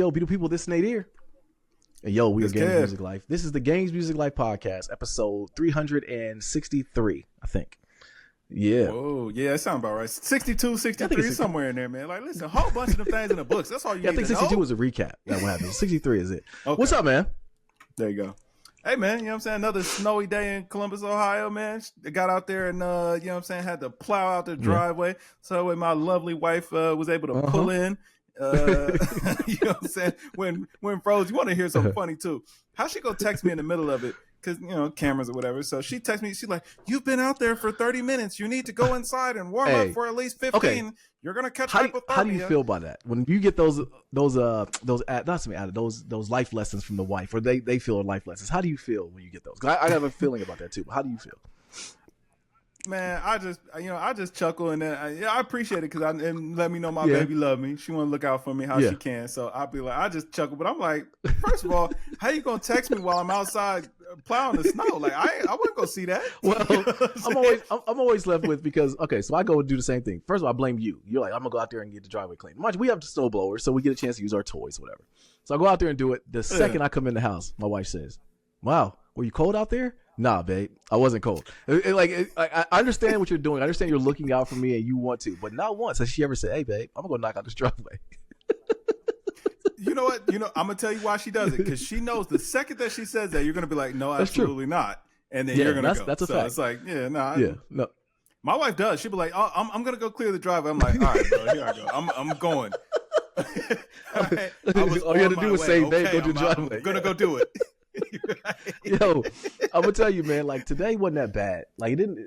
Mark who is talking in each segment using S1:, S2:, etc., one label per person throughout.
S1: yo, beautiful people, this is Nate here. And yo, we are Games Music Life. This is the Games Music Life podcast, episode 363, I think. Yeah.
S2: Whoa, yeah, that sounds about right. 62, 63, somewhere in there, man. Like, listen, a whole bunch of them things in the books. That's all you need to know.
S1: I think 62 was a recap. That's what happened. 63 is it. Okay. What's up, man?
S2: There you go. Hey, man, you know what I'm saying? Another snowy day in Columbus, Ohio, man. I got out there and, you know what I'm saying, had to plow out the driveway. So when my lovely wife was able to pull in, you know what I'm saying? When froze, you want to hear something funny, too. How she go text me in the middle of it? Because, you know, cameras or whatever. So she texts me. She's like, you've been out there for 30 minutes. You need to go inside and warm up for at least 15. Okay. You're going to catch hypothermia.
S1: How do you feel about that? When you get those life lessons from the wife, or they feel life lessons. How do you feel when you get those? I have a feeling about that too. But how do you feel?
S2: Man, I just chuckle and then I appreciate it because and let me know my baby love me. She want to look out for me how she can. So I'll be like, I just chuckle, but I'm like, first of all, how you gonna text me while I'm outside plowing the snow? Like I wouldn't go see that.
S1: Well, you know I'm always left with because so I go and do the same thing. First of all, I blame you. You're like, I'm gonna go out there and get the driveway clean. Mind you, we have the snow blower, so we get a chance to use our toys, whatever. So I go out there and do it. The second I come in the house, my wife says, "Wow, were you cold out there?" Nah, babe, I wasn't cold. I understand what you're doing. I understand you're looking out for me and you want to, but not once has she ever said, "Hey, babe, I'm gonna go knock out this driveway."
S2: You know what? I'm gonna tell you why she does it because she knows the second that she says that, you're gonna be like, "No, absolutely not," and then you're gonna go.
S1: That's a fact.
S2: It's like,
S1: no.
S2: My wife does. She'll be like, "Oh, I'm gonna go clear the driveway." I'm like, "All right, bro, here I go. I'm going." Right.
S1: All you had to do was say, "Babe, go do the driveway."
S2: I'm gonna go do it.
S1: Yo, I'm gonna tell you, man. Like today wasn't that bad. Like it didn't.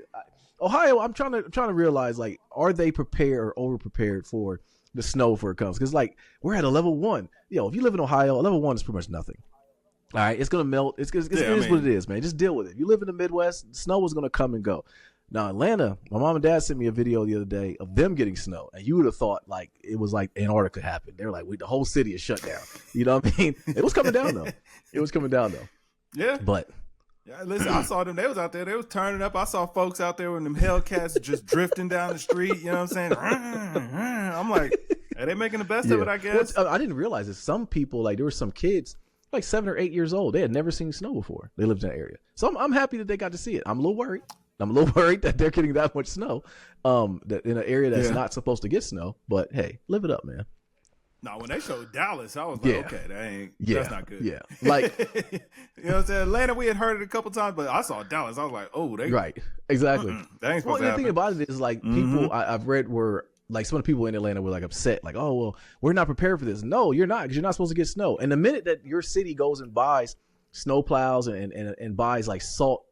S1: Ohio, I'm trying to realize, like, are they prepared or over prepared for the snow before it comes? Because like we're at a level 1. Yo, if you live in Ohio, a level 1 is pretty much nothing. All right, it's gonna melt. It is what it is, man. Just deal with it. If you live in the Midwest, snow is gonna come and go. Now Atlanta, my mom and dad sent me a video the other day of them getting snow, and you would have thought like it was like Antarctica happened. They're like, the whole city is shut down. You know what I mean? It was coming down though.
S2: Yeah.
S1: But
S2: listen, I saw them. They was out there. They was turning up. I saw folks out there with them Hellcats just drifting down the street. You know what I'm saying? I'm like, are they making the best of it? I guess.
S1: I didn't realize this. Some people, like there were some kids, like 7 or 8 years old. They had never seen snow before. They lived in that area, so I'm happy that they got to see it. I'm a little worried that they're getting that much snow, that in an area that's not supposed to get snow. But hey, live it up, man.
S2: No, when they showed Dallas, I was like, okay, that's not good.
S1: Yeah, like
S2: you know what I'm saying. Atlanta, we had heard it a couple times, but I saw Dallas, I was like, oh,
S1: right, exactly.
S2: That ain't supposed to happen.
S1: The thing about it is, like, people I've read were like some of the people in Atlanta were like upset, like, oh well, we're not prepared for this. No, you're not, because you're not supposed to get snow. And the minute that your city goes and buys snow plows and buys like salt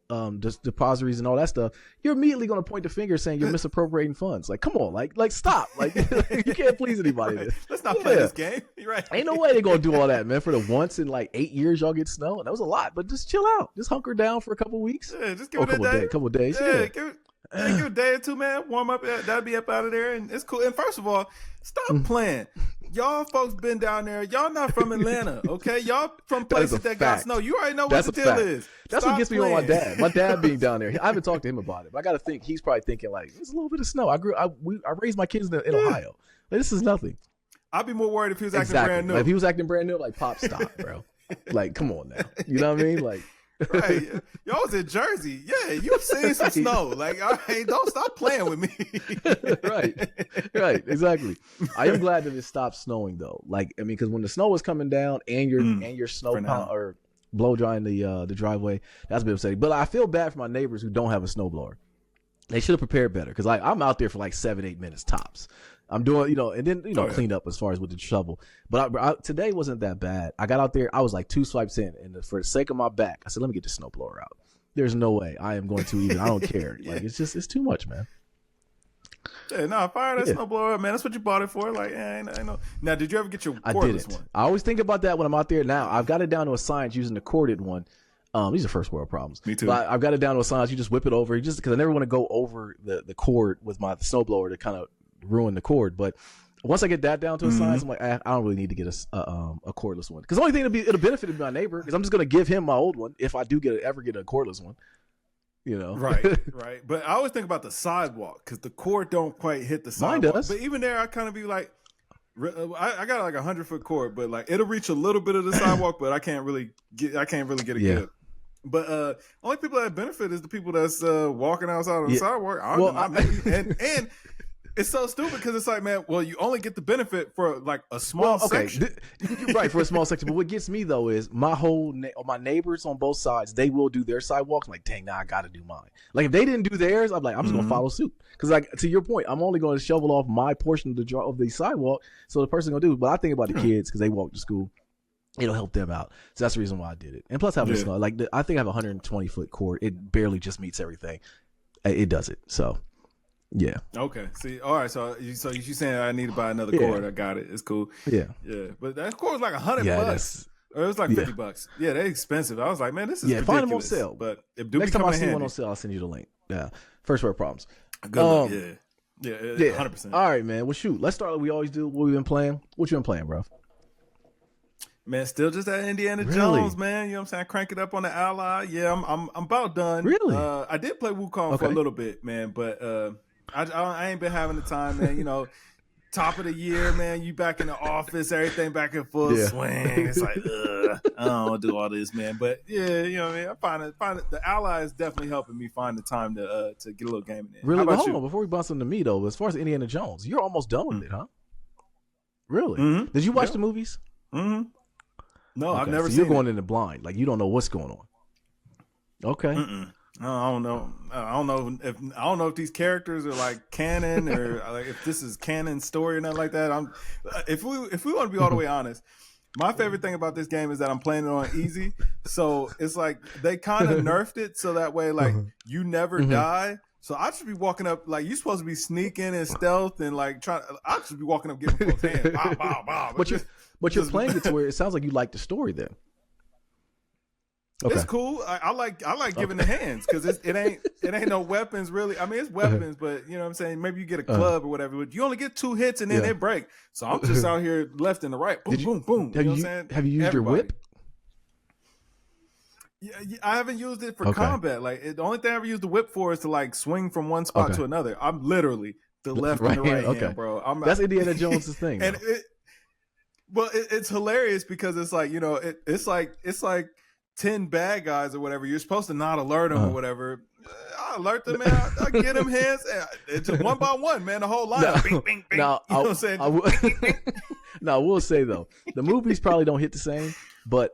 S1: depositories and all that stuff, you're immediately going to point the finger saying you're misappropriating funds. Like, come on, like stop. Like you can't please anybody.
S2: Right. Let's not play this game. You're right.
S1: Ain't no way they're going to do all that, man. For the once in like 8 years y'all get snow, and that was a lot. But just chill out. Just hunker down for a couple weeks.
S2: Yeah, just give it a
S1: couple days.
S2: Yeah, give it a day or two, man. Warm up. That'll be up out of there, and it's cool. And first of all, stop playing. Y'all folks been down there. Y'all not from Atlanta, okay? Y'all from places that got snow. You already know what the deal is.
S1: That's what gets me on my dad. My dad being down there. I haven't talked to him about it, but I got to think he's probably thinking like, there's a little bit of snow. I raised my kids in Ohio. Like, this is nothing.
S2: I'd be more worried if he was acting brand new.
S1: Like, if he was acting brand new, like, pop, stop, bro. Like, come on now. You know what I mean? Like.
S2: Right, y'all was in Jersey. Yeah, you seen some snow. Like, all right, don't stop playing with me.
S1: right, exactly. I am glad that it stopped snowing though. Like, I mean, because when the snow was coming down and your snow or blow drying the driveway, that's a bit upsetting. But I feel bad for my neighbors who don't have a snowblower. They should have prepared better, because like I'm out there for like 7-8 minutes tops. I'm doing, and then, cleaned up as far as with the shovel. But today wasn't that bad. I got out there. I was like 2 swipes in. And for the sake of my back, I said, let me get the snowblower out. There's no way I am going to even. I don't care. Like, it's too much, man.
S2: Yeah, no, fire that snowblower up, man. That's what you bought it for. Like, I know. Now, did you ever get your cordless one?
S1: I always think about that when I'm out there now. I've got it down to a science using the corded one. These are first world problems.
S2: Me too.
S1: But I've got it down to a science. You just whip it over. Because I never want to go over the cord with my snowblower to kind of ruin the cord. But once I get that down to a science, I'm like, I don't really need to get a cordless one. Because the only thing it'll benefit my neighbor, because I'm just going to give him my old one if I do ever get a cordless one.
S2: Right. But I always think about the sidewalk, because the cord don't quite hit the sidewalk.
S1: Mine does.
S2: But even there, I kind of be like, I got like 100-foot court, but like it'll reach a little bit of the sidewalk, but I can't really get it good. But only people that benefit is the people that's walking outside on the sidewalk. And it's so stupid because it's like, man, well, you only get the benefit for like a small section.
S1: You're right, for a small section. But what gets me though is my my neighbors on both sides, they will do their sidewalks. I'm like, dang, now I got to do mine. Like if they didn't do theirs, I'm like, I'm just gonna follow suit. Because like to your point, I'm only going to shovel off my portion of the sidewalk, so the person gonna do. But I think about the kids because they walk to school. It'll help them out. So that's the reason why I did it. And plus having snow, like I think I have a 120-foot court. It barely just meets everything. It does it. So. Yeah.
S2: Okay. See. All right. So you saying I need to buy another cord? I got it. It's cool.
S1: Yeah.
S2: Yeah. But that cord was like $100. Or it was like $50. Yeah, they're expensive. I was like, man, this is ridiculous.
S1: Find them on sale.
S2: But if
S1: next time I see one on sale, I'll send you the link. Yeah. First world problems.
S2: Good luck. Yeah. 100%.
S1: All right, man. Well, shoot. Let's start like we always do. What we've been playing. What you been playing, bro?
S2: Man, still just that Indiana Jones, man. You know what I'm saying? Crank it up on the Ally. Yeah, I'm about done.
S1: Really?
S2: I did play Wukong for a little bit, man, but I ain't been having the time, man. You know, top of the year, man. You back in the office, everything back in full swing. It's like, I don't want to do all this, man. But yeah, you know what I mean. I find it. The Ally is definitely helping me find the time to get a little gaming in.
S1: Really? Hold on, before we bounce into me though, as far as Indiana Jones, you're almost done with it, huh? Really? Mm-hmm. Did you watch the movies?
S2: Mm-hmm. No, I've never
S1: seen.
S2: You're
S1: going in the blind, like you don't know what's going on. Okay.
S2: No, I don't know. I don't know if these characters are like canon or like if this is canon story or nothing like that. If we want to be all the way honest, my favorite thing about this game is that I'm playing it on easy. So it's like they kind of nerfed it so that way like you never die. So I should be walking up like you're supposed to be sneaking and stealth and like trying. I should be walking up giving folks hands. Bow, bow, bow.
S1: But you're playing it to where it sounds like you like the story then.
S2: Okay. It's cool. I like giving the hands because it ain't no weapons really. I mean it's weapons, but you know what I'm saying. Maybe you get a club or whatever. But you only get 2 hits and then they break. So I'm just out here left and the right. Boom, boom, boom. You know what I'm saying?
S1: Have you used your whip?
S2: Yeah, I haven't used it for combat. Like the only thing I ever used the whip for is to like swing from one spot to another. I'm literally the left and the right hand, bro.
S1: That's Indiana Jones' thing.
S2: And it's hilarious because it's like, you know, it's like 10 bad guys or whatever. You're supposed to not alert them or whatever. I alert them, man. I get them hands. It's just one by one, man. The whole line. Bing, bing, bing.
S1: Now,
S2: you know what I'm saying?
S1: I will say though, the movies probably don't hit the same, but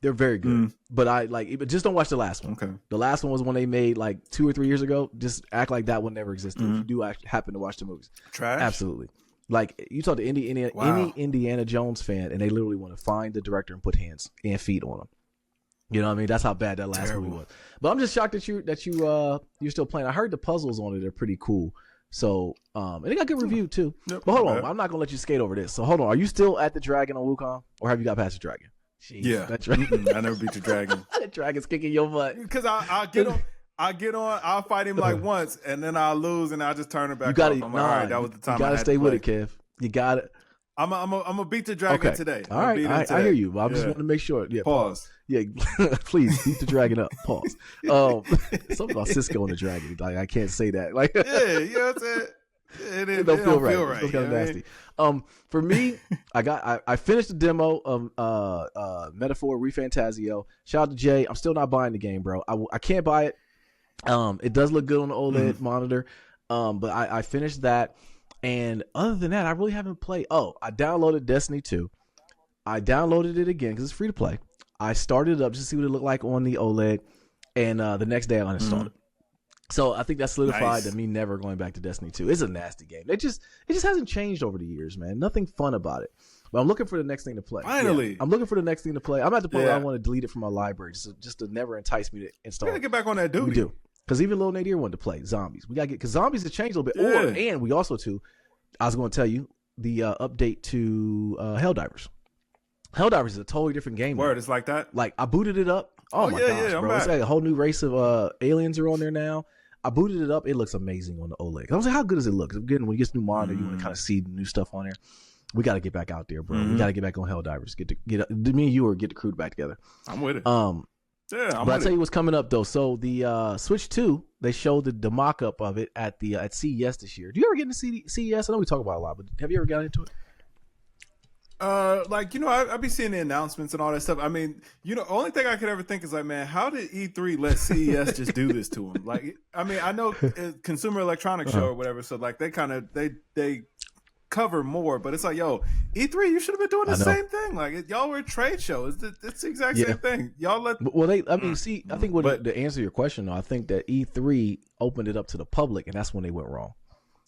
S1: they're very good. But but just don't watch the last one.
S2: Okay.
S1: The last one was when they made like 2 or 3 years ago. Just act like that one never existed. If you do happen to watch the movies.
S2: Trash.
S1: Absolutely. Like you talk to any Indiana Jones fan, and they literally want to find the director and put hands and feet on him. You know what I mean? That's how bad that last movie was. But I'm just shocked that you're still playing. I heard the puzzles on it are pretty cool. So and they got good review too. Yep, but hold on, I'm not gonna let you skate over this. So hold on, are you still at the dragon on Wukong, or have you got past the dragon?
S2: Jeez, yeah, I never beat the dragon.
S1: The dragon's kicking your butt.
S2: Because I'll get on, I'll fight him like once, and then I'll lose, and I'll just turn it back.
S1: You got
S2: off. I'm like, all right, that was the time.
S1: You gotta stay with it, Kev. You got it.
S2: I'm gonna beat the dragon today.
S1: All right, I hear you. I just want to make sure. Yeah,
S2: pause.
S1: Yeah, please beat the dragon up. Pause. Something about Cisco and the dragon. Like I can't say that. Like
S2: yeah, you know what I'm saying. It
S1: don't feel right. It's kind of nasty. For me, I finished the demo of Metaphor ReFantazio. Shout out to Jay. I'm still not buying the game, bro. I can't buy it. It does look good on the OLED monitor. But I finished that. And other than that, I really haven't played. I downloaded Destiny 2. I downloaded it again because it's free to play. I started it up just to see what it looked like on the OLED. And the next day I uninstalled it. So I think that solidified that me never going back to Destiny 2. It's a nasty game. It just hasn't changed over the years, man. Nothing fun about it. But I'm looking for the next thing to play.
S2: Finally.
S1: Yeah, I'm looking for the next thing to play. I'm at the point where I want to delete it from my library just to never entice me to install it.
S2: We gotta get back on that duty.
S1: We do. Because even Lil Nadir wanted to play Zombies. We got to get, because Zombies has changed a little bit. And we also, too, I was going to tell you, the update to Helldivers. Helldivers is a totally different game.
S2: Word, it's like that?
S1: Like, I booted it up. Oh my gosh, bro. It's like a whole new race of aliens are on there now. I booted it up. It looks amazing on the OLED. I was like, how good does it look? Again, when you get new monitor, you want to kind of see the new stuff on there. We got to get back out there, bro. We got to get back on Helldivers. Get me and you, or get the crew back together.
S2: I'm with it.
S1: But I'll tell you what's coming up though. So the Switch 2, they showed the mock-up of it at CES this year. Do you ever get into CES? I know we talk about it a lot, but have you ever gotten into it?
S2: Like, you know, I be seeing the announcements and all that stuff. I mean, you know, only thing I could ever think is like, man, how did E3 let CES just do this to them? Like, I mean, I know Consumer Electronics Show or whatever, so like they kind of they cover more, but it's like, yo, E3, you should have been doing the same thing. Like, y'all were a trade show. It's the exact same thing. Y'all let.
S1: Well, I mean, see, I think to answer your question, though, I think that E3 opened it up to the public, and that's when they went wrong,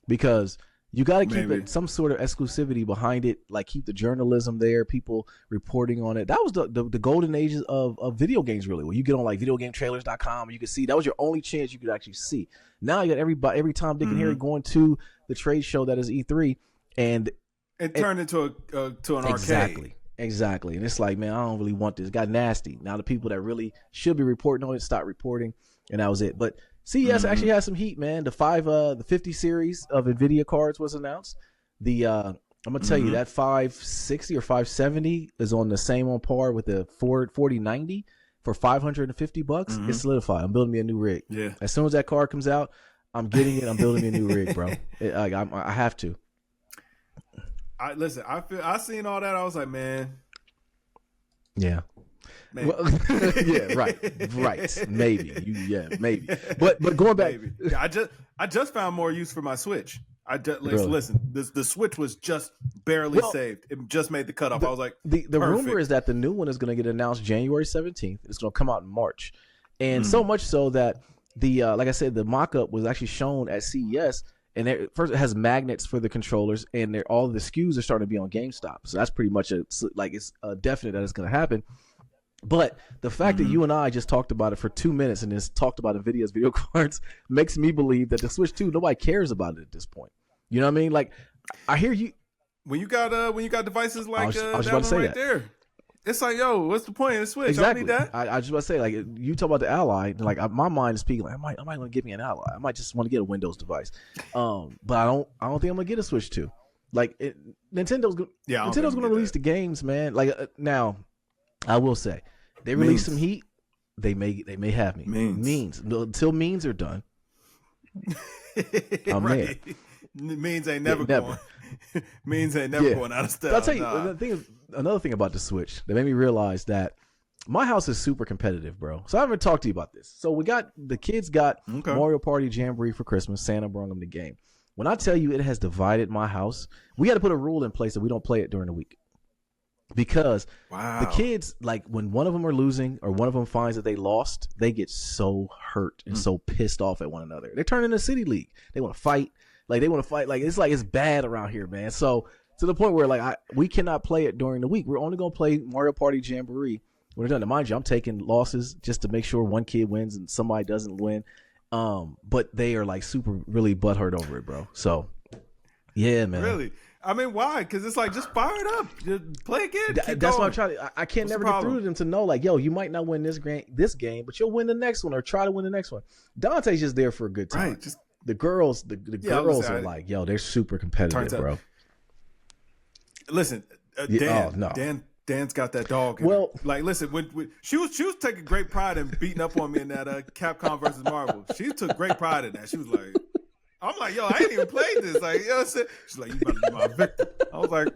S1: because you got to keep some sort of exclusivity behind it, like keep the journalism there, people reporting on it. That was the golden ages of video games, really, where you get on like videogametrailers.com and you can see that was your only chance you could actually see. Now you got every Tom, Dick, and Harry going to the trade show that is E3, and
S2: it turned into an
S1: arcade.
S2: Exactly.
S1: And it's like, man, I don't really want this. It got nasty. Now the people that really should be reporting on it stopped reporting, and that was it. But CES actually has some heat, man. The 50 series of NVIDIA cards was announced. I'm gonna tell you that 560 or 570 is on the same on par with the 4090 for $550. It's solidified. I'm building me a new rig.
S2: Yeah.
S1: As soon as that card comes out, I'm getting it. I'm building me a new rig, bro. I have to.
S2: I seen all that. I was like, man.
S1: Yeah. Maybe. Well, yeah, right. Maybe. Maybe. But going back,
S2: I just found more use for my Switch. Listen, the Switch was just barely saved. It just made the cutoff. I was like,
S1: the rumor is that the new one is going to get announced January 17th. It's going to come out in March, and so much so that the like I said, the mock-up was actually shown at CES. And first, it has magnets for the controllers, and all the SKUs are starting to be on GameStop. So that's pretty much it's definite that it's going to happen. But the fact that you and I just talked about it for 2 minutes and just talked about NVIDIA's video cards makes me believe that the Switch 2, nobody cares about it at this point. You know what I mean? Like, I hear you.
S2: When you got devices like that one right there, it's like, yo, what's the point of the Switch?
S1: Exactly.
S2: I don't need that.
S1: I just want to say, like, you talk about the Ally, like my mind is speaking. Like, I might going to give me an Ally. I might just want to get a Windows device. But I don't think I'm gonna get a Switch 2. Like, Nintendo's going to release the games, man. Like now, I will say, they release some heat. They may have me. Means until means are done. I'm there.
S2: Means ain't never going. Means ain't never going out of style.
S1: I'll tell you, another thing about the Switch that made me realize that my house is super competitive, bro. So I haven't talked to you about this. So the kids got Mario Party Jamboree for Christmas. Santa brought them the game. When I tell you it has divided my house, we had to put a rule in place that we don't play it during the week. Because the kids, like, when one of them are losing or one of them finds that they lost, they get so hurt and so pissed off at one another. They turn into City League. They want to fight. Like, it's bad around here, man. So to the point where, like, we cannot play it during the week. We're only going to play Mario Party Jamboree when we're done. And mind you, I'm taking losses just to make sure one kid wins and somebody doesn't win. But they are, like, really butthurt over it, bro. So, yeah, man.
S2: Really? I mean, why? Because it's like, just fire it up. Just play again.
S1: That's what I'm trying to. I can't never get through to them to know, like, yo, you might not win this game, but you'll win the next one or try to win the next one. Dante's just there for a good time.
S2: Right.
S1: The girls, the girls are like, yo, they're super competitive, bro.
S2: Listen, Dan's got that dog.
S1: Well,
S2: like, listen, when she was taking great pride in beating up on me in that Capcom versus Marvel. She took great pride in that. She was like, I'm like, yo, I ain't even played this. Like, you know what I'm saying? She's like, you better be my victim. I was like,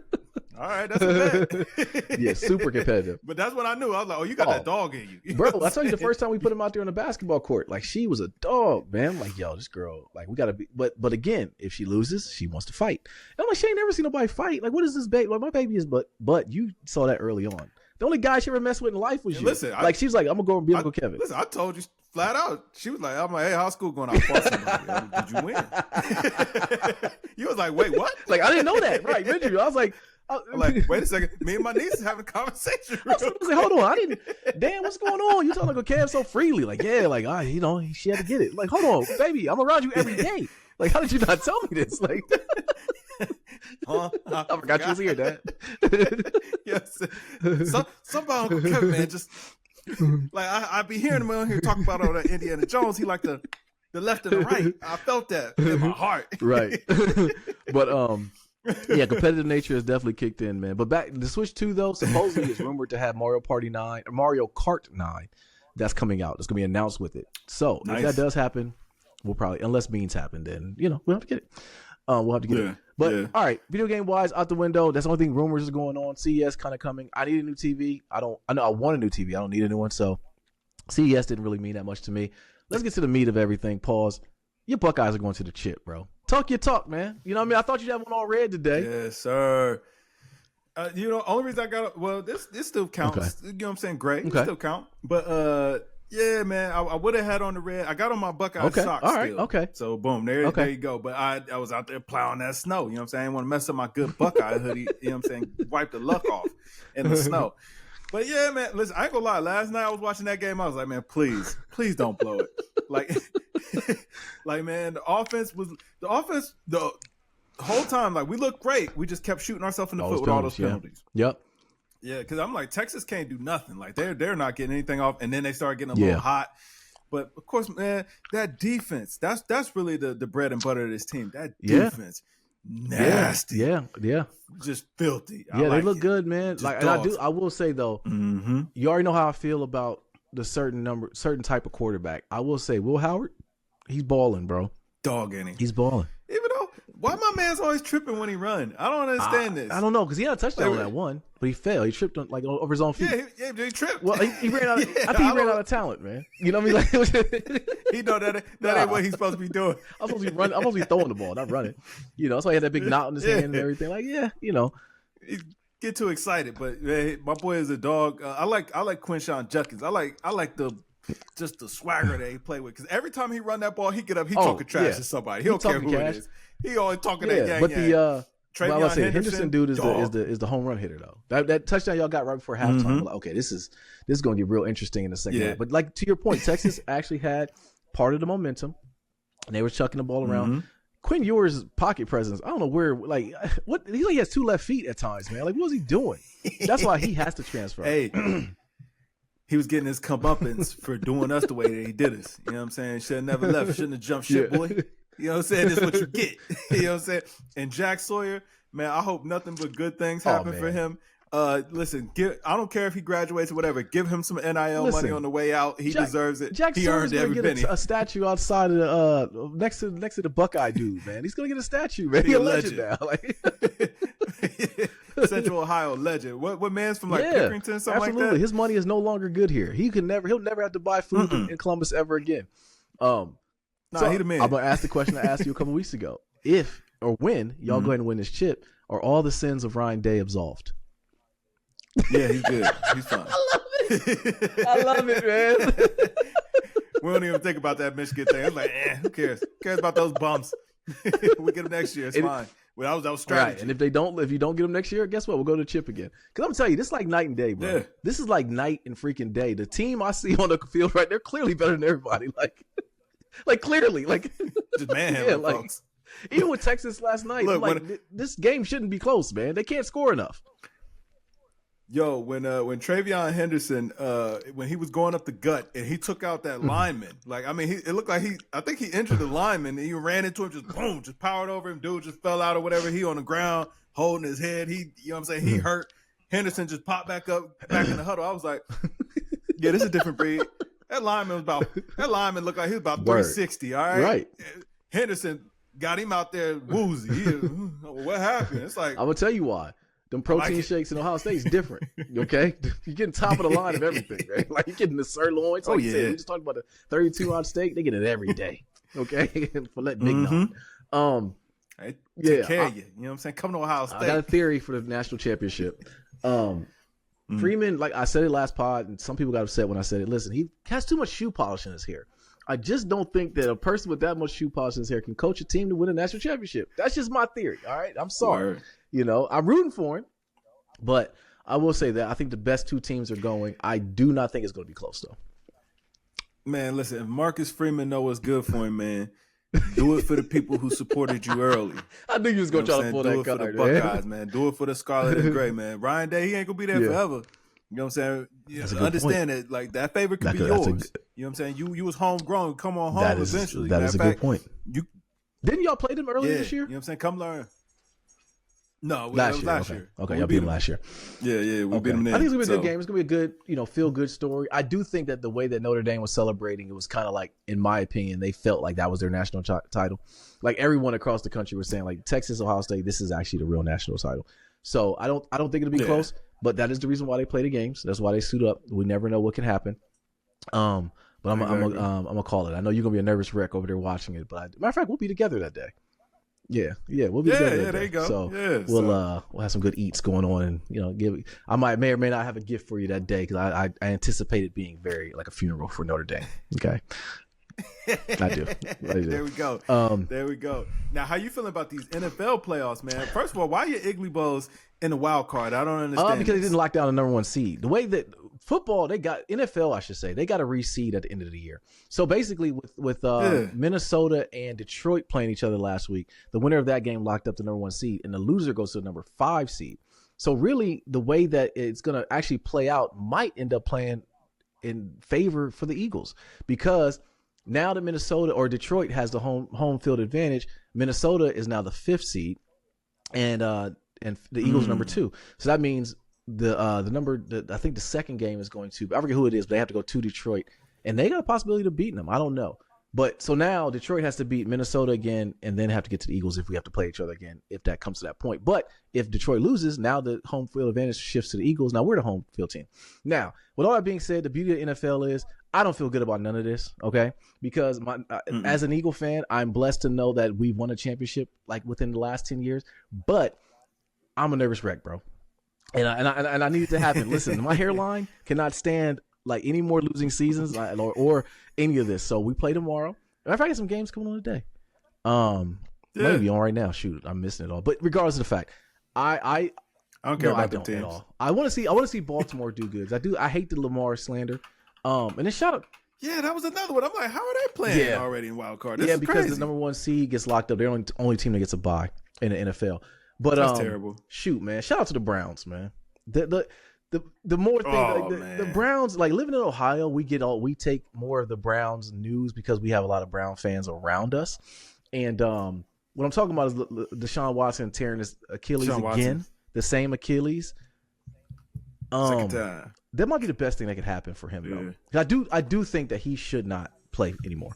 S2: all right, that's a bet.
S1: Yeah, super competitive.
S2: But that's when I knew. I was like, oh, you got that dog in you. You
S1: bro, I told you the first time we put him out there on the basketball court, like, she was a dog, man. I'm like, yo, this girl, like, we got to be. But again, if she loses, she wants to fight. And I'm like, she ain't never seen nobody fight. Like, what is this baby? Like, my baby is, but you saw that early on. The only guy she ever messed with in life was you. Listen, like, she was like, I'm going to go and be Uncle Kevin.
S2: Listen, I told you flat out. She was like, I'm like, hey, how's school going? I fought somebody. Did you win? You was like, wait, what?
S1: Like, I didn't know that. Right. I was like,
S2: I'm like, wait a second. Me and my niece is having a conversation.
S1: I was like, hold on. Damn, what's going on? You talking like a Kev so freely. Like, yeah, like, she had to get it. Like, hold on, baby. I'm around you every day. Like, how did you not tell me this? Like, I forgot you was here, Dad.
S2: Yes. Somebody Uncle Kevin, man, just like I be hearing him on here talking about all that Indiana Jones. He like the left and the right. I felt that in my heart.
S1: Right. But yeah, competitive nature has definitely kicked in, man. But back the Switch 2 though, supposedly is rumored to have Mario Kart 9 that's coming out. It's gonna be announced with it. So if that does happen, we'll probably, unless beans happen, then we'll have to get it. We'll have to get it. But all right, video game wise, out the window. That's the only thing. Rumors is going on. CES kind of coming. I need a new TV. I know I want a new TV. I don't need a new one. So CES didn't really mean that much to me. Let's get to the meat of everything. Pause. Your Buckeyes are going to the chip, bro. Talk your talk, man. You know what I mean? I thought you'd have one all red today.
S2: Yes, sir. Only reason I got this still counts.
S1: Okay.
S2: You know what I'm saying? Great.
S1: Okay.
S2: It still count. But yeah, man, I would have had on the red. I got on my Buckeye socks
S1: all right.
S2: still.
S1: Okay.
S2: So boom, there you go. But I was out there plowing that snow. You know what I'm saying? I didn't want to mess up my good Buckeye hoodie. You know what I'm saying? Wipe the luck off in the snow. But yeah, man, listen, I ain't gonna lie. Last night I was watching that game. I was like, man, please don't blow it. Like, man, the offense the whole time, like, we looked great. We just kept shooting ourselves in the foot with all those penalties.
S1: Yep.
S2: Yeah, because I'm like, Texas can't do nothing. Like, they're not getting anything off, and then they start getting a little hot. But of course, man, that defense, that's really the bread and butter of this team. That defense, nasty.
S1: Yeah.
S2: Just filthy.
S1: Yeah, they look good, man. Just and I will say though, you already know how I feel about the certain type of quarterback. I will say, Will Howard, he's balling, bro.
S2: Dog in him.
S1: He's balling.
S2: Even though, why my man's always tripping when he run? I don't understand this.
S1: I don't know, because he had a touchdown on that one, but he fell. He tripped on over his own feet.
S2: Yeah, he tripped.
S1: Well, he ran out. I think he ran out of talent, man. You know what I mean?
S2: He know that ain't what he's supposed to be doing.
S1: I'm supposed to be running. I'm supposed to be throwing the ball, not running. You know, that's why he had that big knot in his hand and everything. Like,
S2: He get too excited, but man, my boy is a dog. I like Quinshawn Judkins. I like the swagger that he play with, because every time he run that ball, he get up, he talking trash to somebody. He don't care who it is. He always talking that yang.
S1: But the Henderson dude is the home run hitter though. That touchdown y'all got right before halftime. Like, okay, this is going to get real interesting in the second half. But like, to your point, Texas actually had part of the momentum, and they were chucking the ball around. Quinn Ewers' pocket presence, I don't know where, like, what he has 2 left feet at times, man. Like, what was he doing? That's why he has to transfer.
S2: Hey, he was getting his comeuppance for doing us the way that he did us. You know what I'm saying? Should have never left. Shouldn't have jumped ship, boy. You know what I'm saying? This is what you get. You know what I'm saying? And Jack Sawyer, man, I hope nothing but good things happen for him. Listen, I don't care if he graduates or whatever. Give him some NIL money on the way out. He deserves it.
S1: He earned every penny. A statue outside of the next to the Buckeye dude, man. He's gonna get a statue, man. He's a legend now. Like,
S2: Central Ohio legend. What man's from Pickerington, something like that?
S1: His money is no longer good here. He'll never have to buy food in Columbus ever again. So
S2: he the man.
S1: I'm gonna ask the question I asked you a couple weeks ago: if or when y'all go ahead and win this chip, are all the sins of Ryan Day absolved?
S2: Yeah, he's good. He's fine.
S1: I love it, man.
S2: We don't even think about that Michigan thing. It's like, who cares? Who cares about those bumps? We get them next year. It's fine. Well, that was strategy.
S1: Right. And if you don't get them next year, guess what? We'll go to chip again. Because I'm gonna tell you, this is like night and day, bro. Yeah. This is like night and freaking day. The team I see on the field, right, they're clearly better than everybody. Like clearly, like
S2: just manhandling folks.
S1: Even with Texas last night, look, this game shouldn't be close, man. They can't score enough.
S2: Yo, when Travion Henderson, when he was going up the gut and he took out that lineman, like, I mean, it looked like I think he injured the lineman and he ran into him, just boom, just powered over him. Dude just fell out or whatever. He on the ground holding his head. You know what I'm saying? He hurt. Henderson just popped back in the huddle. I was like, yeah, this is a different breed. That lineman looked like he was about 360. All right. Right. Henderson got him out there woozy. What happened? It's like,
S1: I'm gonna tell you why. Them protein shakes in Ohio State is different. Okay, you're getting top of the line of everything, right? Like, you're getting the sirloin. Like, we just talked about the 32-ounce steak. They get it every day. Okay, for that big knob.
S2: Take care of you. You know what I'm saying? Come to Ohio State.
S1: I got a theory for the national championship. Freeman, like I said it last pod, and some people got upset when I said it. Listen, he has too much shoe polish in his hair. I just don't think that a person with that much shoe polish in his hair can coach a team to win a national championship. That's just my theory. All right, I'm sorry. Word. You know, I'm rooting for him, but I will say that I think the best 2 teams are going. I do not think it's going to be close, though.
S2: Man, listen, if Marcus Freeman know what's good for him, man, do it for the people who supported you early.
S1: I knew you was going to try to pull that card,
S2: man. Do it for the Buckeyes, man. Do it for the Scarlet and Gray, man. Ryan Day, he ain't going to be there forever. You know what I'm saying? Understand that, like, that favor could be yours. You know what I'm saying? You was homegrown. Come on home eventually.
S1: That is a good point. Didn't y'all play them earlier this year?
S2: You know what I'm saying? Come learn. No,
S1: last
S2: was
S1: year.
S2: last
S1: Okay,
S2: year.
S1: okay, y'all beat them last year.
S2: Yeah, we
S1: Okay.
S2: beat them.
S1: I think it's gonna be a good game. It's gonna be a good, feel good story. I do think that the way that Notre Dame was celebrating, it was kind of like, in my opinion, they felt like that was their national title. Like everyone across the country was saying, like Texas, Ohio State, this is actually the real national title. So I don't think it'll be close, but that is the reason why they play the games. That's why they suit up. We never know what can happen. But I'm gonna call it. I know you're gonna be a nervous wreck over there watching it, but matter of fact, we'll be together that day. Yeah, we'll be together.
S2: Yeah, there you go.
S1: So we'll have some good eats going on, and I may or may not have a gift for you that day because I anticipate it being very like a funeral for Notre Dame. Okay. I do.
S2: There we go. There we go. Now, how you feeling about these NFL playoffs, man? First of all, why are your Igloo Bowls in the wild card? I don't understand.
S1: Because they didn't lock down the number one seed. The way that football, NFL, I should say, they got a reseed at the end of the year. So basically, with Minnesota and Detroit playing each other last week, the winner of that game locked up the number one seed, and the loser goes to the number 5 seed. So really, the way that it's going to actually play out might end up playing in favor for the Eagles, because now that Minnesota or Detroit has the home field advantage, Minnesota is now the 5th seed, and the Eagles number 2. So that means I think the second game is going to, I forget who it is, but they have to go to Detroit, and they got a possibility of beating them. I don't know. But so now Detroit has to beat Minnesota again, and then have to get to the Eagles if we have to play each other again, if that comes to that point. But if Detroit loses, now the home field advantage shifts to the Eagles. Now we're the home field team. Now, with all that being said, the beauty of the NFL is I don't feel good about none of this, okay? Because as an Eagle fan, I'm blessed to know that we won a championship like within the last 10 years. But I'm a nervous wreck, bro. And I need it to happen. Listen, my hairline cannot stand like any more losing seasons or any of this. So we play tomorrow. Matter of fact, I got some games coming on today. Might be on right now. Shoot, I'm missing it all. But regardless of the fact, I
S2: don't care about the teams
S1: at all. I want to see Baltimore do good. I hate the Lamar slander. And then shout out.
S2: Yeah, that was another one. I'm like, how are they playing already in wild card? This is
S1: because
S2: crazy.
S1: the number 1 seed gets locked up. They're the only team that gets a bye in the NFL. But
S2: that's terrible.
S1: Shoot, man. Shout out to the Browns, man. The more thing, the Browns, like living in Ohio, we take more of the Browns news because we have a lot of Brown fans around us. And what I'm talking about is Deshaun Watson tearing his Achilles again, the same Achilles.
S2: Second time.
S1: That might be the best thing that could happen for him, though. I do think that he should not play anymore.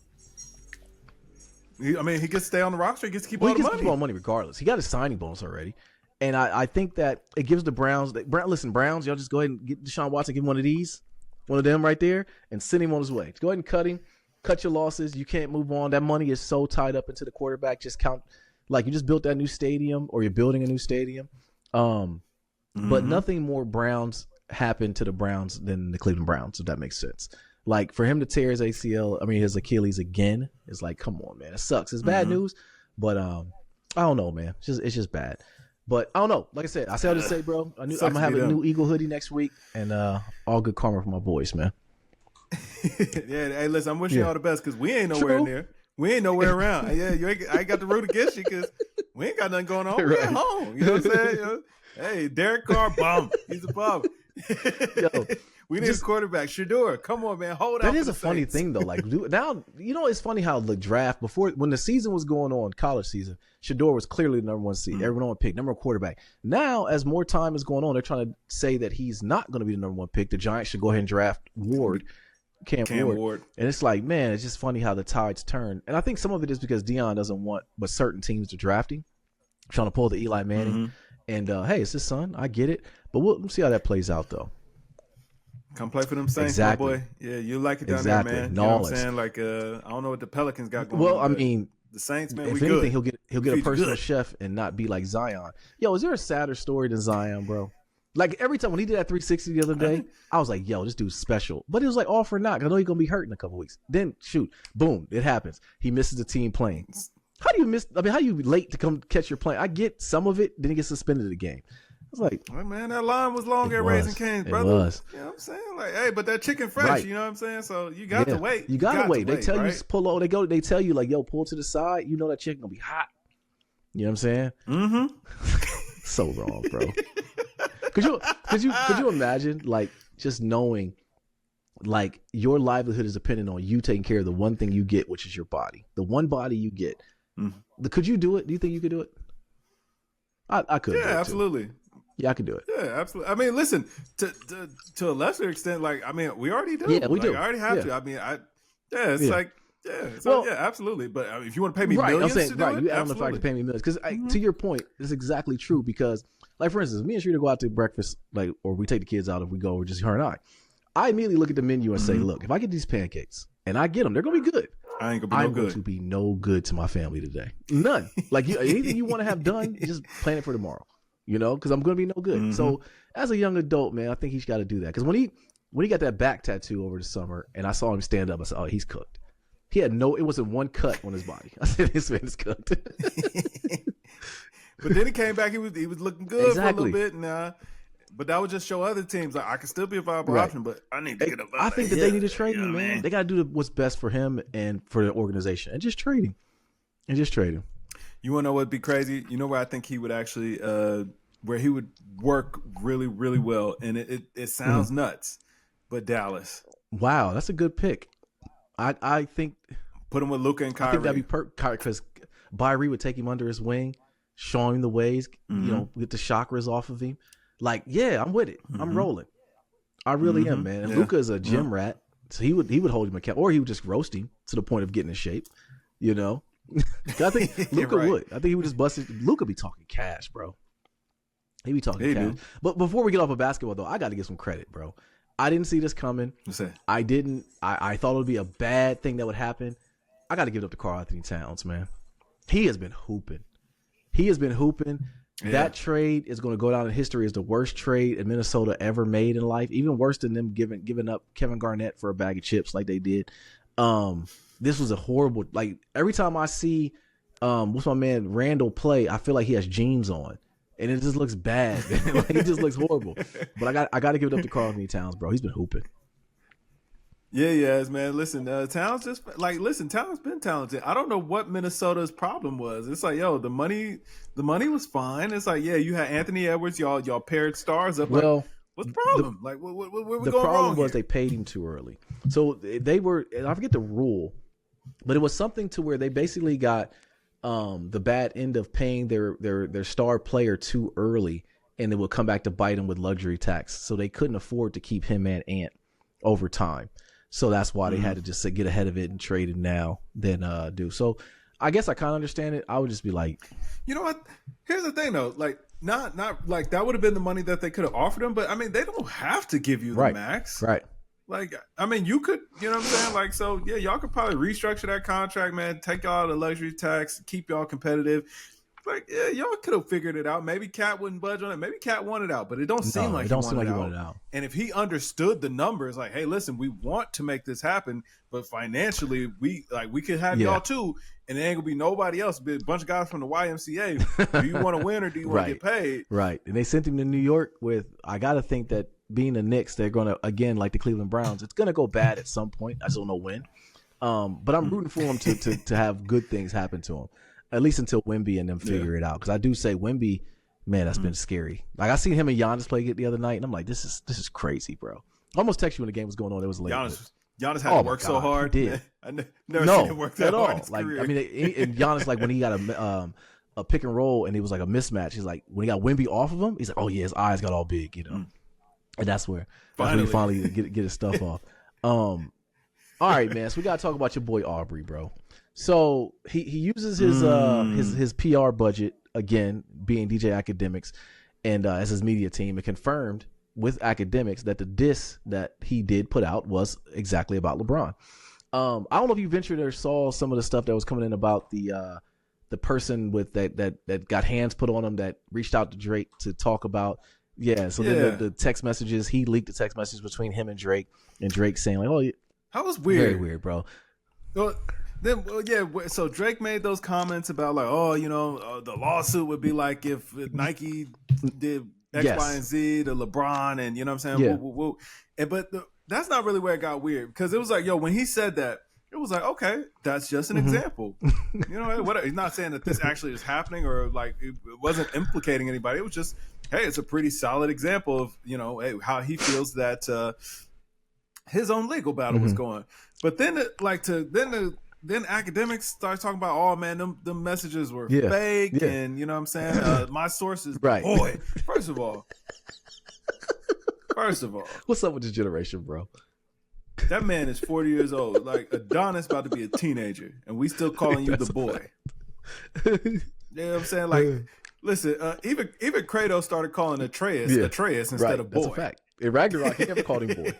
S2: He gets to stay on the roster. He gets to keep all the money.
S1: He gets to keep all the money regardless. He got his signing bonus already. And I think that it gives the Browns, listen, Browns, y'all just go ahead and get Deshaun Watson, give him one of them right there, and send him on his way. Just go ahead and cut him, cut your losses. You can't move on. That money is so tied up into the quarterback. Just count, like you just built that new stadium, or you're building a new stadium. But nothing more Browns happened to the Browns than the Cleveland Browns, if that makes sense. Like for him to tear his his Achilles again, is like, come on, man, it sucks. It's bad news, but I don't know, man. It's just bad. But I don't know. Like I said, all to say, bro. I'm gonna have a new Eagle hoodie next week, and all good karma for my boys, man.
S2: Yeah, hey, listen, I'm wishing you all the best because we ain't nowhere near. We ain't nowhere around. Yeah, I ain't got to root against you because we ain't got nothing going on. We're at home. You know what I'm saying? Hey, Derek Carr, bum. He's a bum. Yo, we need a quarterback. Shador, come on, man. Hold out.
S1: That is a funny thing, though. Like now, it's funny how the draft when the season was going on, college season, Shador was clearly the number 1 seed. Everyone picked number 1 quarterback. Now, as more time is going on, they're trying to say that he's not going to be the number 1 pick. The Giants should go ahead and draft Cam Ward. And it's like, man, it's just funny how the tides turn. And I think some of it is because Deion doesn't want but certain teams to draft him, trying to pull the Eli Manning. And hey, it's his son. I get it, but we'll see how that plays out, though.
S2: Come play for them Saints, my boy. Yeah, you like it down there, man. You know what I'm saying? Like, I don't know what the Pelicans got going on.
S1: Well, I mean,
S2: the Saints, man,
S1: if anything, he'll get a personal chef and not be like Zion. Yo, is there a sadder story than Zion, bro? Like every time when he did that 360 the other day, I was like, yo, this dude's special. But it was like all for naught. I know he's gonna be hurt in a couple weeks. Then shoot, boom, it happens. He misses the team playing. How do you miss? I mean, how are you late to come catch your plane? I get some of it. Then he gets suspended of the game. I was like,
S2: oh, man, that line was long at Raising Cane's, brother.
S1: It was.
S2: You know what I'm saying? Like, hey, but that chicken fresh, you know what I'm saying? So you got to wait.
S1: You got to wait. They tell you pull over. They tell you like, yo, pull to the side. You know that chicken gonna be hot. You know what I'm saying? Mm-hmm. So wrong, bro. Could you imagine like just knowing like your livelihood is dependent on you taking care of the one thing you get, which is your body, the one body you get. Could you do it? Do you think you could do it? I could.
S2: Yeah, absolutely.
S1: Yeah, I could do it.
S2: Yeah, absolutely. I mean, listen, to a lesser extent, like, I mean, we already do.
S1: Yeah, we do.
S2: I already have to. I mean, it's like, yeah. So,
S1: Well,
S2: yeah, absolutely. But if you want to pay me
S1: right,
S2: millions
S1: I'm saying,
S2: to do
S1: right,
S2: it,
S1: you add on the fact to pay me millions. Because to your point, it's exactly true. Because, like, for instance, me and Shrita go out to breakfast, like, or we take the kids out if we go, or just her and I immediately look at the menu and say, look, if I get these pancakes and I get them, they're going to be good.
S2: I ain't going
S1: to be no good to my family today. None. Like, anything you want to have done, just plan it for tomorrow. You know, because I'm going to be no good. So as a young adult, man, I think he's got to do that. Because when he got that back tattoo over the summer and I saw him stand up, I said, oh, he's cooked. He had it wasn't one cut on his body. I said, this man is cooked.
S2: But then he came back, he was looking good for a little bit. And, but that would just show other teams, like, I can still be a viable option, but I need to get up.
S1: I think that they need to trade him, man. They got to do what's best for him and for the organization. And just trade him. You
S2: want to know what would be crazy? You know where I think he would actually where he would work really, really well, and it sounds nuts, but Dallas.
S1: Wow, that's a good pick. I think
S2: put him with Luka and Kyrie.
S1: I think that'd be perfect because Kyrie would take him under his wing, show him the ways, you know, get the chakras off of him. Like, yeah, I'm with it. I'm rolling. I really am, man. And Luka is a gym rat, so he would hold him accountable, or he would just roast him to the point of getting in shape. You know, I think Luka would. I think he would just bust it. Luka be talking cash, bro. He be talking cash. Do. But before we get off of basketball, though, I got to give some credit, bro. I didn't see this coming. I didn't. I thought it would be a bad thing that would happen. I got to give it up to Karl Anthony Towns, man. He has been hooping. Yeah. That trade is going to go down in history as the worst trade in Minnesota ever made in life, even worse than them giving up Kevin Garnett for a bag of chips like they did. This was a horrible, like, every time I see what's my man Randall play, I feel like he has jeans on. And it just looks bad. Like, he just looks horrible. But I got to give it up to Karl Anthony Towns, bro. He's been hooping.
S2: Yeah, he has, man. Listen, Towns Towns been talented. I don't know what Minnesota's problem was. It's like, yo, the money was fine. It's like, yeah, you had Anthony Edwards, y'all paired stars up.
S1: Well,
S2: like, what's the problem? Where we going wrong? The
S1: problem was they paid him too early. So they were, and I forget the rule, but it was something to where they basically got the bad end of paying their star player too early, and it would come back to bite them with luxury tax. So they couldn't afford to keep him and Ant over time. So that's why they had to just get ahead of it and trade it now than do. So I guess I kind of understand it. I would just be like,
S2: you know what? Here's the thing, though. Like, not like that would have been the money that they could have offered him. But I mean, they don't have to give you the max,
S1: right?
S2: Like, I mean, you could, you know what I'm saying? Like, so yeah, y'all could probably restructure that contract, man. Take y'all the luxury tax, keep y'all competitive. Like, yeah, y'all could have figured it out. Maybe Cat wouldn't budge on it. Maybe Cat wanted out, but it don't seem like he wanted out. And if he understood the numbers, like, hey, listen, we want to make this happen, but financially, we could have y'all too, and there ain't gonna be nobody else. Be a bunch of guys from the YMCA. Do you want to win or do you want to get paid?
S1: Right. And they sent him to New York with. I got to think that being the Knicks, they're gonna again like the Cleveland Browns. It's gonna go bad at some point. I just don't know when. But I'm rooting for him to have good things happen to him. At least until Wemby and them figure it out. Because I do say Wemby, man, that's been scary. Like, I seen him and Giannis play the other night, and I'm like, this is crazy, bro. I almost texted you when the game was going on. It was late.
S2: Giannis had to work so hard.
S1: He did.
S2: I never seen him work that hard in his
S1: like,
S2: career.
S1: I mean, and Giannis, like, when he got a pick and roll and it was like a mismatch, he's like, when he got Wemby off of him, he's like, oh, yeah, his eyes got all big, you know. And that's where he finally get his stuff off. All right, man. So we got to talk about your boy Aubrey, bro. So he uses his PR budget again, being DJ Academics, and as his media team, it confirmed with Academics that the diss that he did put out was exactly about LeBron. I don't know if you ventured or saw some of the stuff that was coming in about the person with that got hands put on him that reached out to Drake to talk about. Yeah, so then the text messages, he leaked the text message between him and Drake saying like, oh,
S2: that was weird.
S1: Very weird, bro.
S2: Well, then, so Drake made those comments about like, oh, you know, the lawsuit would be like if Nike did X, Y, and Z to LeBron, and you know what I'm saying?
S1: Yeah.
S2: Woo, woo, woo. But that's not really where it got weird, because it was like, yo, when he said that, it was like, okay, that's just an example. You know, what? He's not saying that this actually is happening or like it wasn't implicating anybody. It was just, hey, it's a pretty solid example of, you know, how he feels that his own legal battle was going. But then, then academics start talking about, oh man, them messages were
S1: Yeah.
S2: fake,
S1: Yeah.
S2: and you know what I'm saying? My sources,
S1: Right.
S2: boy. First of all,
S1: what's up with this generation, bro?
S2: that man is 40 years old. Like Adonis about to be a teenager, and we still calling you the boy. You know what I'm saying? Like, listen, even Kratos started calling Atreus instead of boy.
S1: That's a fact. In Ragnarok, he never called him boy.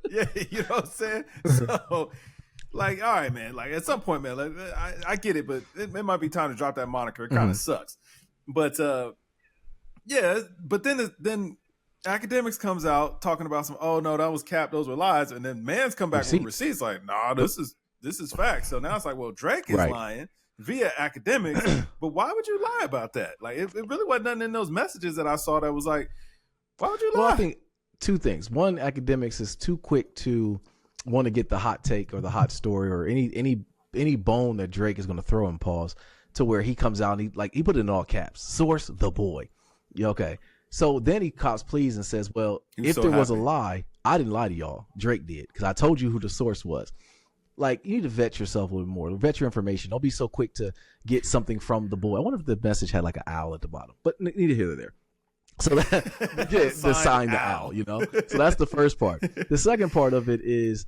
S2: Yeah, you know what I'm saying? So, like, all right, man. Like, at some point, man, like, I get it, but it might be time to drop that moniker. It kind of sucks. But, yeah, but then academics comes out talking about some, oh, no, that was cap, those were lies. And then man's come back with receipts like, nah, this is facts. So now it's like, well, Drake is lying via academics, but why would you lie about that? Like, it really wasn't nothing in those messages that I saw that was like, why would you lie?
S1: Well, I think two things. One, academics is too quick to want to get the hot take or the hot story or any bone that Drake is going to throw in pause to where he comes out and he put it in all caps. Source, the boy. Yeah, okay. So then he cops pleas and says, well, if there was a lie, I didn't lie to y'all. Drake did, because I told you who the source was. Like, you need to vet yourself a little more. Vet your information. Don't be so quick to get something from the boy. I wonder if the message had like an owl at the bottom, but neither here nor there. So the sign the owl, you know? So that's the first part. The second part of it is,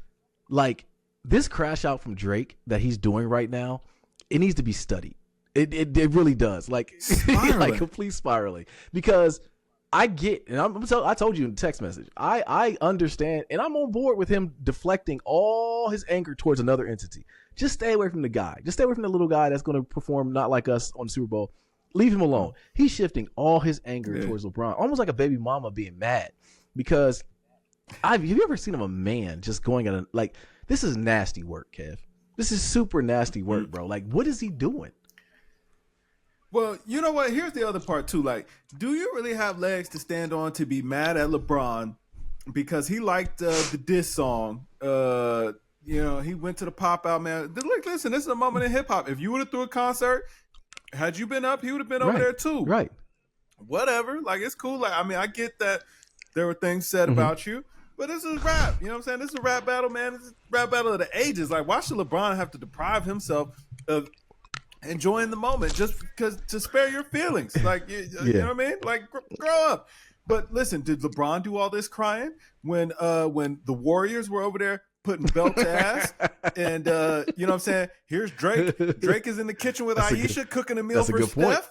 S1: like, this crash out from Drake that he's doing right now, it needs to be studied. It really does. Like, like complete spiraling. Because I get, and I told you in the text message, I understand, and I'm on board with him deflecting all his anger towards another entity. Just stay away from the guy. Just stay away from the little guy that's going to perform not like us on the Super Bowl. Leave him alone. He's shifting all his anger towards LeBron, almost like a baby mama being mad. Because have you ever seen of a man just going at like, this is nasty work, Kev. This is super nasty work, bro. Like, what is he doing?
S2: Well, you know what? Here's the other part too. Like, do you really have legs to stand on to be mad at LeBron because he liked the diss song? You know, he went to the pop out, man. Look, listen, this is a moment in hip hop. If you would have threw a concert, had you been up, he would have been over there too.
S1: Right.
S2: Whatever. Like, it's cool. Like, I mean, I get that there were things said about you, but this is rap. You know what I'm saying? This is a rap battle, man. This is a rap battle of the ages. Like, why should LeBron have to deprive himself of enjoying the moment just because to spare your feelings? Like, you know what I mean? Like, grow up. But listen, did LeBron do all this crying when the Warriors were over there putting belt to ass? And you know what I'm saying? Here's Drake. Drake is in the kitchen with Aisha cooking a meal for Steph.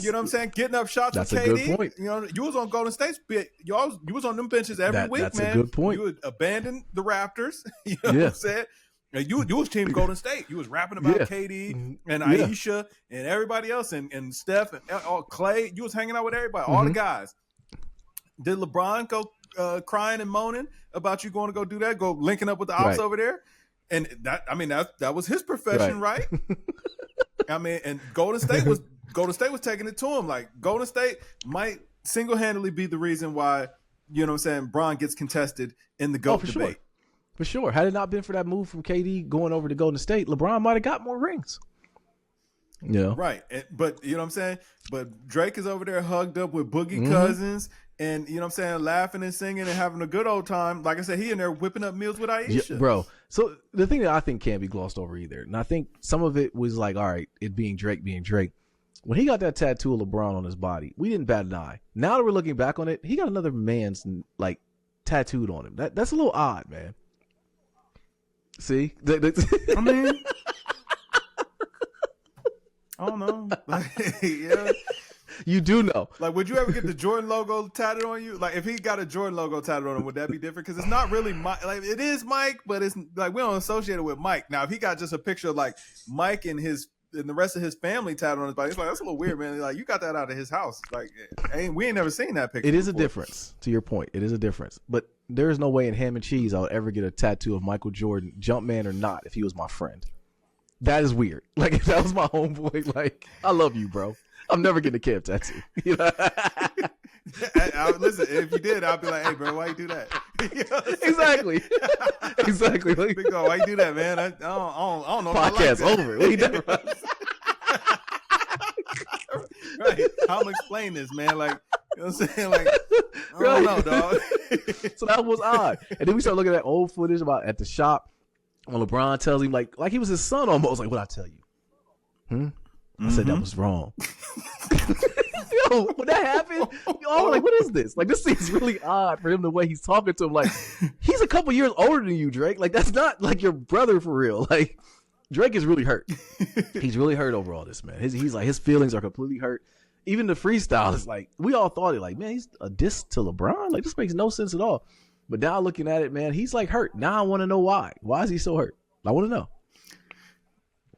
S2: You know what I'm saying? Getting up shots with KD. That's a good point. You know, you was on Golden State. You was on them benches every week,
S1: that's
S2: man.
S1: That's a good point.
S2: You would abandon the Raptors. You know what I'm saying? You was team Golden State. You was rapping about KD and Aisha and everybody else and Steph and Clay. You was hanging out with everybody, all the guys. Did LeBron go crying and moaning about you going to go do that? Go linking up with the ops over there? And that was his profession, right? I mean, and Golden State was taking it to him. Like, Golden State might single-handedly be the reason why, you know what I'm saying, Bron gets contested in the GOAT debate.
S1: Sure. For sure. Had it not been for that move from KD going over to Golden State, LeBron might have got more rings. Yeah.
S2: Right. But you know what I'm saying? But Drake is over there hugged up with Boogie Cousins and, you know what I'm saying, laughing and singing and having a good old time. Like I said, he in there whipping up meals with Aisha.
S1: Yeah, bro. So the thing that I think can't be glossed over either, and I think some of it was like, all right, it being Drake. When he got that tattoo of LeBron on his body, we didn't bat an eye. Now that we're looking back on it, he got another man's like tattooed on him. That's a little odd, man. See?
S2: I mean, I don't know. Yeah.
S1: You do know.
S2: Like, would you ever get the Jordan logo tatted on you? Like, if he got a Jordan logo tatted on him, would that be different? Because it's not really Mike. Like, it is Mike, but it's like we don't associate it with Mike. Now, if he got just a picture of like Mike and the rest of his family tatted on his body, it's like, that's a little weird, man. Like, you got that out of his house. Like, we ain't never seen that picture.
S1: It is
S2: before.
S1: A difference. To your point, it is a difference. But there is no way in ham and cheese I'll ever get a tattoo of Michael Jordan, Jumpman or not, if he was my friend. That is weird. Like, if that was my homeboy, like, I love you, bro. I'm never getting a Kev tattoo. You know?
S2: Listen, if you did, I'd be like, hey, bro, why you do that? You know
S1: exactly. Exactly. Like,
S2: big dog, why you do that, man? I don't know.
S1: Podcast
S2: like
S1: over. We never.
S2: Right. How I'm explain this, man? Like, you know what I'm saying? Like, I don't know, dog.
S1: So that was odd. And then we started looking at old footage about at the shop. when LeBron tells him like he was his son almost, like, what I tell you? I said that was wrong. Yo, when that happened, y'all like, what is this? Like, this seems really odd for him, the way he's talking to him. Like, he's a couple years older than you, Drake. Like, that's not like your brother for real. Like, Drake is really hurt. He's really hurt over all this, man. He's like, his feelings are completely hurt. Even the freestyle is like, we all thought it like, man, he's a diss to LeBron. Like, this makes no sense at all. But now looking at it, man, he's like hurt. Now I want to know why. Why is he so hurt? I want to know.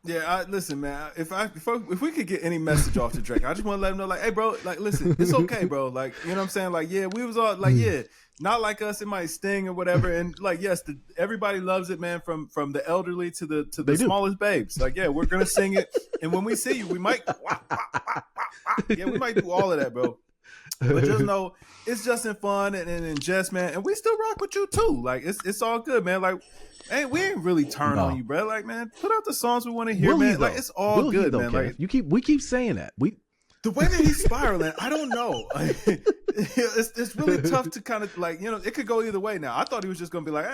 S2: Yeah, listen, man. If we could get any message off to Drake, I just want to let him know, like, hey, bro, like, listen, it's okay, bro. Like, you know what I'm saying? Like, yeah, we was all like, yeah, not like us, it might sting or whatever. And like, yes, everybody loves it, man. From the elderly to the smallest babes. Like, yeah, we're gonna sing it, and when we see you, we might, yeah, we might do all of that, bro. But just know it's just in fun and in jest, man. And we still rock with you too. Like, it's all good, man. Like, we ain't really turn on you, bro. Like, man, put out the songs we want to hear, man. Like, it's all good, man. Like,
S1: we keep saying that.
S2: The way that he's spiraling, I don't know. It's really tough to kind of, like, you know, it could go either way now. I thought he was just gonna be like,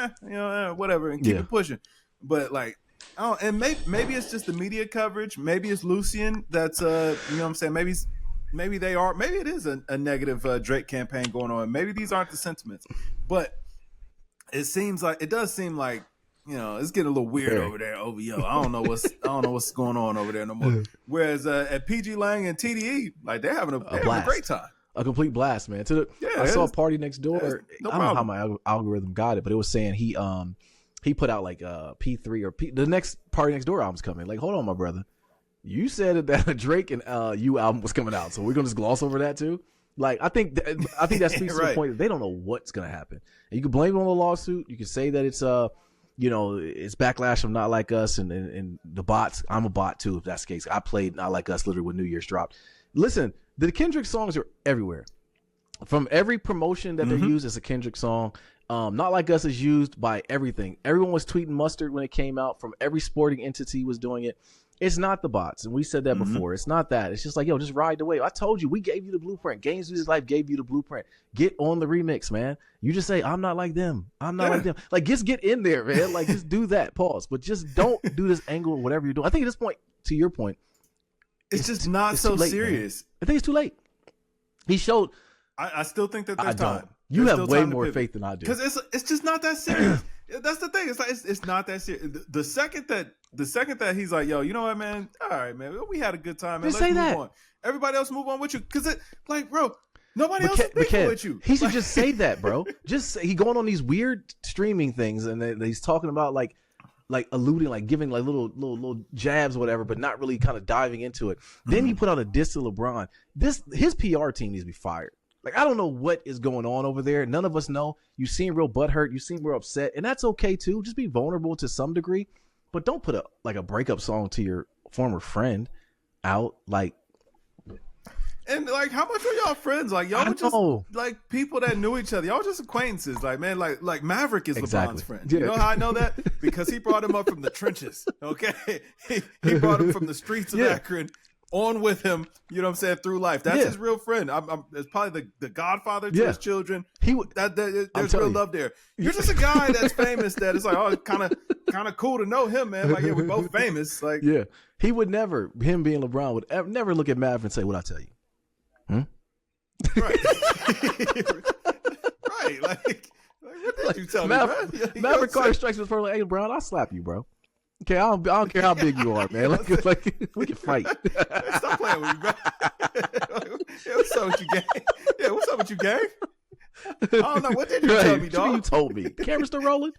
S2: whatever, and keep it pushing. But like, and maybe it's just the media coverage. Maybe it's Lucian that's you know what I'm saying. Maybe it is a negative Drake campaign going on. Maybe these aren't the sentiments, but it does seem like, you know, it's getting a little weird over there, OVO. I don't know what's going on over there no more. Whereas at PG Lang and TDE, like, they're having a great time.
S1: A complete blast, man. I saw a Party Next Door. I don't know how my algorithm got it, but it was saying he put out like P3 or the next Party Next Door album's coming. Like, hold on, my brother. You said that a Drake and You album was coming out, so we're gonna just gloss over that too. Like, I think that speaks to the point that they don't know what's gonna happen. And you can blame it on the lawsuit. You can say that it's you know, it's backlash from Not Like Us and the bots. I'm a bot too, if that's the case. I played Not Like Us literally when New Year's dropped. Listen, the Kendrick songs are everywhere. From every promotion that they use, it's a Kendrick song. Not Like Us is used by everything. Everyone was tweeting Mustard when it came out. From every sporting entity was doing it. It's not the bots, and we said that before. It's not that. It's just like, yo, just ride the wave. I told you, we gave you the blueprint. GamesMusicLyfe gave you the blueprint. Get on the remix, man. You just say, I'm not like them. I'm not like them. Like, just get in there, man. Like, just do that. Pause. But just don't do this angle or whatever you're doing. I think at this point, to your point,
S2: it's just not so late, serious.
S1: Man. I think it's too late. He showed.
S2: I still think that there's time.
S1: You have way more faith than I do.
S2: Because it's just not that serious. That's the thing. It's like it's not that serious. The second that he's like, yo, you know what, man? All right, man. We had a good time, man.
S1: Let's
S2: move
S1: that.
S2: on. Everybody else move on with you. Because it, like, bro, nobody else is speaking with you.
S1: He should just say that, bro. He going on these weird streaming things, and he's talking about like alluding, like giving like little jabs or whatever, but not really kind of diving into it. Then he put out a diss to LeBron. His PR team needs to be fired. Like, I don't know what is going on over there. None of us know. You seem real butthurt. You seem real upset. And that's okay, too. Just be vulnerable to some degree. But don't put a breakup song to your former friend out. Like,
S2: and, like, how much were y'all friends? Like, y'all were just, like, people that knew each other. Y'all were just acquaintances. Like, man, like Maverick is LeBron's friend. Yeah. You know how I know that? Because he brought him up from the trenches, okay? He brought him from the streets of Akron on with him, you know what I'm saying, through life. That's his real friend. It's probably the godfather to his children. There's real love there. You're just a guy that's famous that it's like, oh, it's kind of cool to know him, man. Like, yeah, we're both famous. Like,
S1: yeah, he would never, him being LeBron, would never look at Mav and say, "What I tell you?"
S2: Right. Right. Like, what did you tell me, bro?
S1: Maverick Carter strikes his first, like, hey, LeBron, I'll slap you, bro. Okay, I don't care how big you are, man. Like we can fight.
S2: Stop playing with me, bro. Yeah, what's up with you, gang? Yeah, what's up with you, gang? I don't know. What did you tell me, dog?
S1: You told me. Camera's still rolling.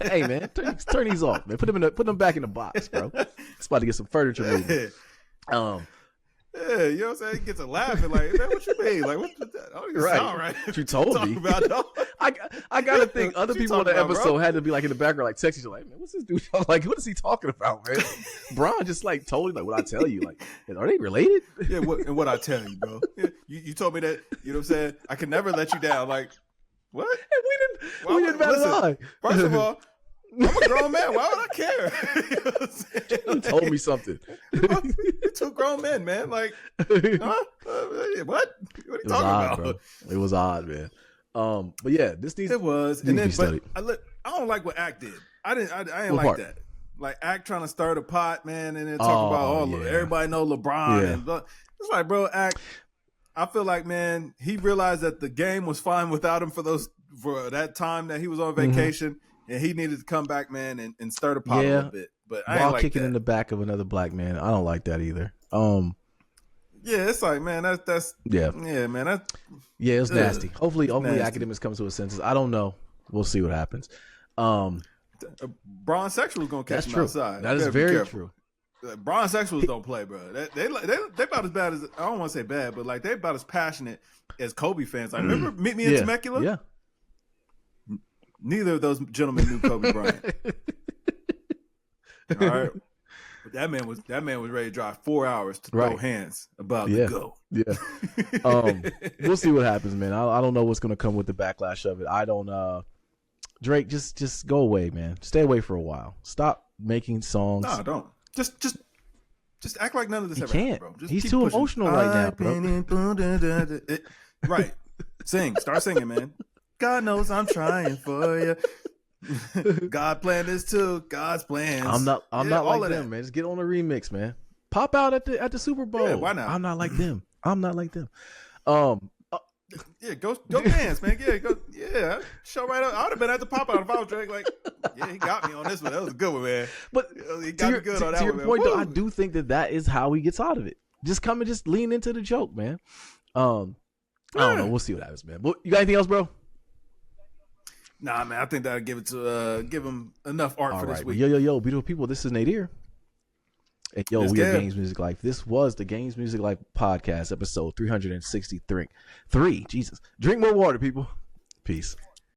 S1: Hey, man, turn these off, man. Put them back in the box, bro. It's about to get some furniture moving.
S2: Yeah, you know what I'm saying? He gets a laughing like, man, what you mean? Like, what that? I don't even sound right.
S1: What you told me. About, I gotta think other people in the episode had to be like in the background, like texting you, like, man, what's this dude? Like, what is he talking about, man? Brian just like told him, like, what I tell you, like, are they related?
S2: Yeah, and what I tell you, bro. You told me that, you know what I'm saying? I can never let you down. Like, what?
S1: We didn't lie.
S2: First of all, I'm a grown man. Why would I care? You know what I'm saying?
S1: You told me something.
S2: You're two grown men, man. Like, huh? What? What are you talking about?
S1: Bro. It was odd, man. But yeah, this needs.
S2: It was, and then, but I don't like what Act did. I ain't
S1: What
S2: like
S1: part?
S2: that. Like Act trying to stir the pot, man, and then talk about everybody know LeBron and it's like, bro, Act. I feel like, man, he realized that the game was fine without him for that time that he was on vacation, and he needed to come back, man, and stir the pot a little bit. But I ain't like
S1: kicking
S2: that.
S1: in the back of another black man. I don't like that either.
S2: Yeah, it's like, man, that's man,
S1: it's nasty. Hopefully,
S2: nasty.
S1: Academics comes to a senses. I don't know. We'll see what happens.
S2: Braun Sexual's gonna catch him outside.
S1: That is very true.
S2: Braun Sexuals don't play, bro. They about as bad as, I don't want to say bad, but like they about as passionate as Kobe fans. I remember Meet Me in Temecula.
S1: Yeah.
S2: Neither of those gentlemen knew Kobe Bryant. All right. But that man was ready to drive 4 hours to throw hands about to go.
S1: Yeah. We'll see what happens, man. I don't know what's gonna come with the backlash of it. I don't Drake, just go away, man. Stay away for a while. Stop making songs.
S2: No, don't. Just act like none of this ever happened, bro. Just
S1: He's too pushing. Emotional right now, bro.
S2: Right. Start singing, man. God knows I'm trying for you. God planned this too. God's plans.
S1: I'm not like them, man. Just get on a remix, man. Pop out at the Super Bowl.
S2: Yeah, why not?
S1: I'm not like them.
S2: Yeah, go dance, man. Yeah, show right up. I would have been at the pop out if I was Drake. Like, yeah, he got me on this one. That was a good one, man.
S1: But
S2: he got me good on that one. To your
S1: point, though, I do think that is how he gets out of it. Just come and just lean into the joke, man. I don't know. We'll see what happens, man. But you got anything else, bro?
S2: Nah, man. I think that'll give him enough art for this week.
S1: Yo, beautiful people. This is Nadir. And we are Games Music Life. This was the Games Music Life podcast, episode 363. Jesus. Drink more water, people. Peace.